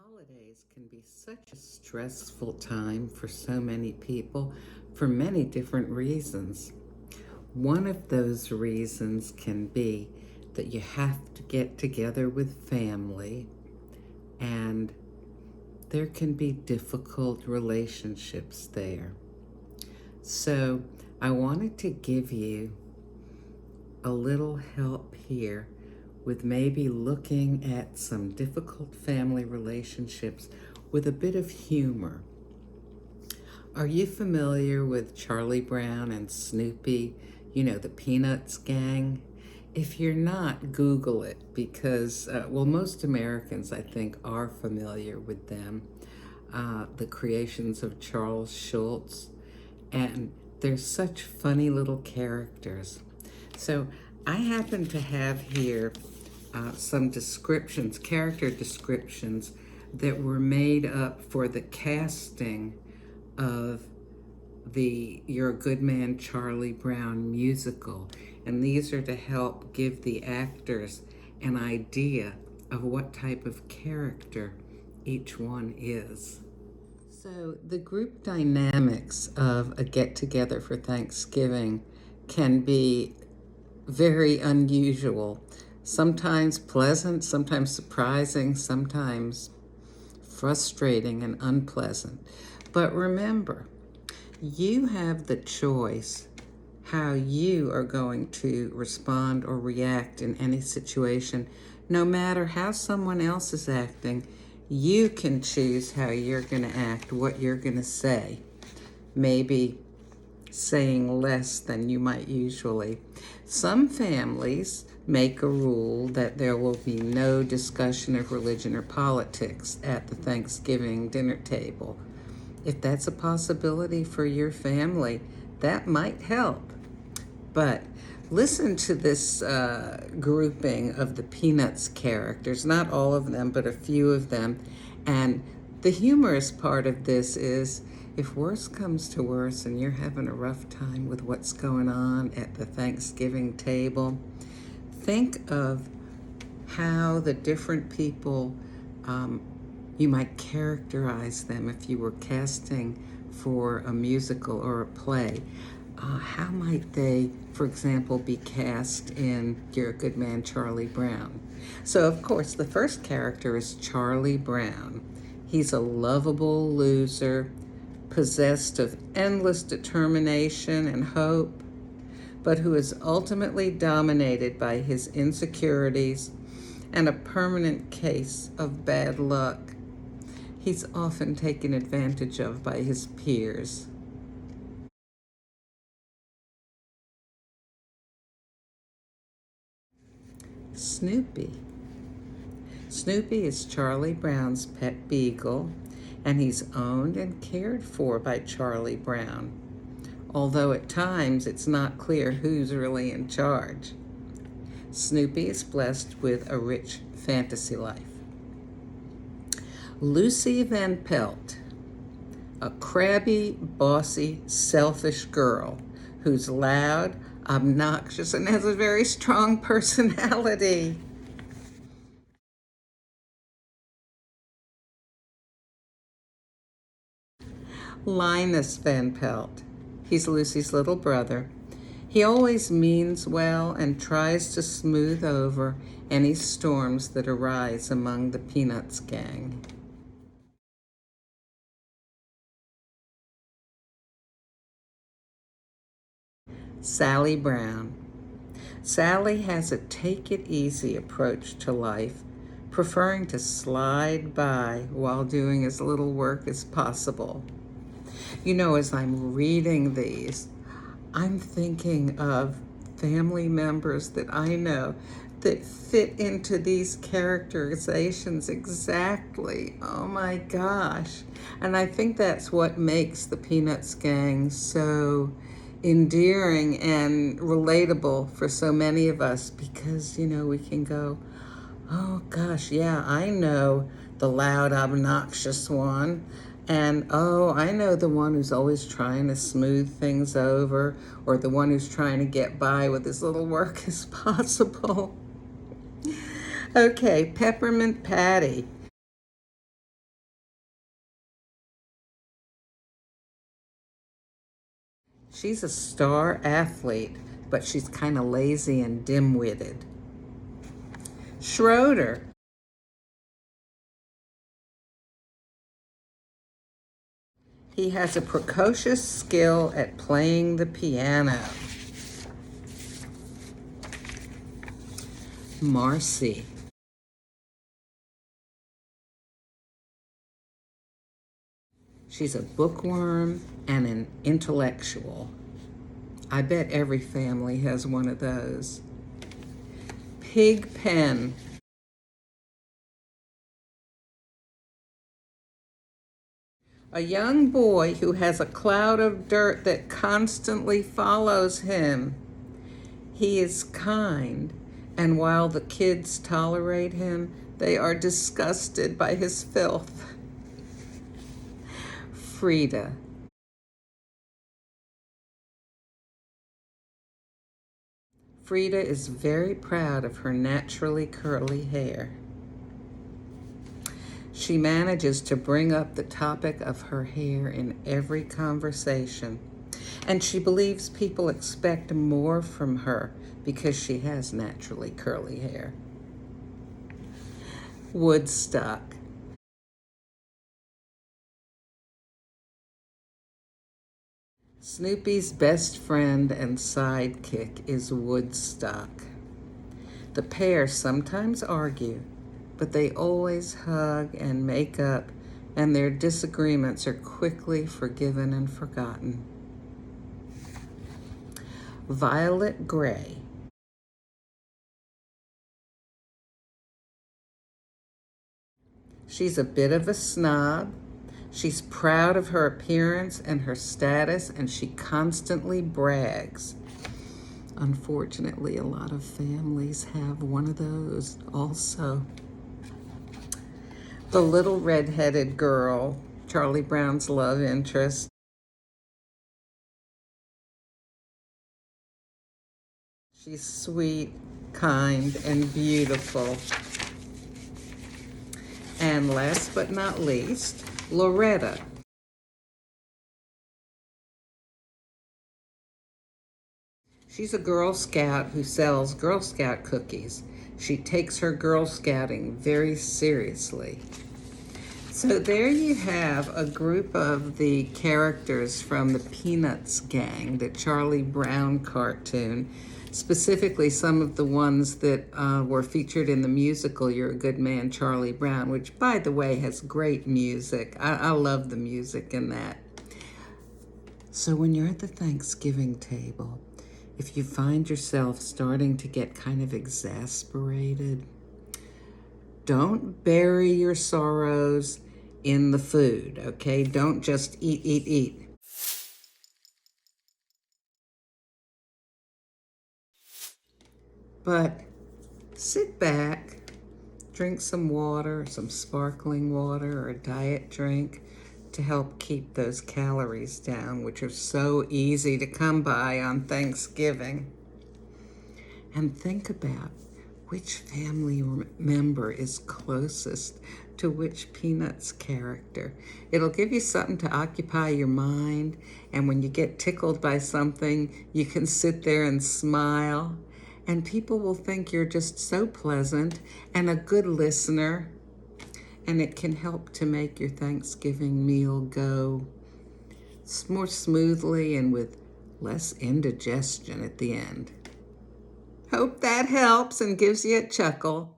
Holidays can be such a stressful time for so many people for many different reasons. One of those reasons can be that you have to get together with family and there can be difficult relationships there. So I wanted to give you a little help here with maybe looking at some difficult family relationships with a bit of humor. Are you familiar with Charlie Brown and Snoopy? You know, the Peanuts gang? If you're not, Google it because, most Americans, I think, are familiar with them. The creations of Charles Schulz. And they're such funny little characters. So I happen to have here some descriptions, character descriptions that were made up for the casting of the You're a Good Man, Charlie Brown musical. And these are to help give the actors an idea of what type of character each one is. So the group dynamics of a get-together for Thanksgiving can be very unusual, sometimes pleasant, sometimes surprising, sometimes frustrating and unpleasant. But remember, you have the choice how you are going to respond or react in any situation. No matter how someone else is acting, you can choose how you're going to act, what you're going to say. Maybe saying less than you might usually. Some families make a rule that there will be no discussion of religion or politics at the Thanksgiving dinner table. If that's a possibility for your family, that might help. But listen to this grouping of the Peanuts characters, not all of them, but a few of them. And the humorous part of this is if worse comes to worse and you're having a rough time with what's going on at the Thanksgiving table, think of how the different people, you might characterize them if you were casting for a musical or a play. How might they, for example, be cast in You're a Good Man, Charlie Brown? So, of course, the first character is Charlie Brown. He's a lovable loser, possessed of endless determination and hope, but who is ultimately dominated by his insecurities and a permanent case of bad luck. He's often taken advantage of by his peers. Snoopy. Snoopy is Charlie Brown's pet beagle, and he's owned and cared for by Charlie Brown, although at times it's not clear who's really in charge. Snoopy is blessed with a rich fantasy life. Lucy Van Pelt, a crabby, bossy, selfish girl who's loud, obnoxious, and has a very strong personality. Linus Van Pelt. He's Lucy's little brother. He always means well and tries to smooth over any storms that arise among the Peanuts gang. Sally Brown. Sally has a take-it-easy approach to life, preferring to slide by while doing as little work as possible. You know, as I'm reading these, I'm thinking of family members that I know that fit into these characterizations exactly. Oh my gosh. And I think that's what makes the Peanuts gang so endearing and relatable for so many of us because, you know, we can go, oh gosh, yeah, I know the loud, obnoxious one. And oh, I know the one who's always trying to smooth things over, or the one who's trying to get by with as little work as possible. Okay, Peppermint Patty. She's a star athlete, but she's kind of lazy and dim-witted. Schroeder. He has a precocious skill at playing the piano. Marcy. She's a bookworm and an intellectual. I bet every family has one of those. Pigpen. A young boy who has a cloud of dirt that constantly follows him. He is kind, and while the kids tolerate him, they are disgusted by his filth. Frida. Frida is very proud of her naturally curly hair. She manages to bring up the topic of her hair in every conversation, and she believes people expect more from her because she has naturally curly hair. Woodstock. Snoopy's best friend and sidekick is Woodstock. The pair sometimes argue, but they always hug and make up, and their disagreements are quickly forgiven and forgotten. Violet Gray. She's a bit of a snob. She's proud of her appearance and her status, and she constantly brags. Unfortunately, a lot of families have one of those also. The little red-headed girl, Charlie Brown's love interest. She's sweet, kind, and beautiful. And last but not least, Loretta. She's a Girl Scout who sells Girl Scout cookies. She takes her Girl Scouting very seriously. So there you have a group of the characters from the Peanuts gang, the Charlie Brown cartoon, specifically some of the ones that were featured in the musical You're a Good Man, Charlie Brown, which, by the way, has great music. I love the music in that. So when you're at the Thanksgiving table, if you find yourself starting to get kind of exasperated, don't bury your sorrows in the food, okay? Don't just eat, eat, eat. But sit back, drink some water, some sparkling water or a diet drink to help keep those calories down, which are so easy to come by on Thanksgiving. And think about which family member is closest to which Peanuts character. It'll give you something to occupy your mind, and when you get tickled by something, you can sit there and smile, and people will think you're just so pleasant and a good listener, and it can help to make your Thanksgiving meal go more smoothly and with less indigestion at the end. Hope that helps and gives you a chuckle.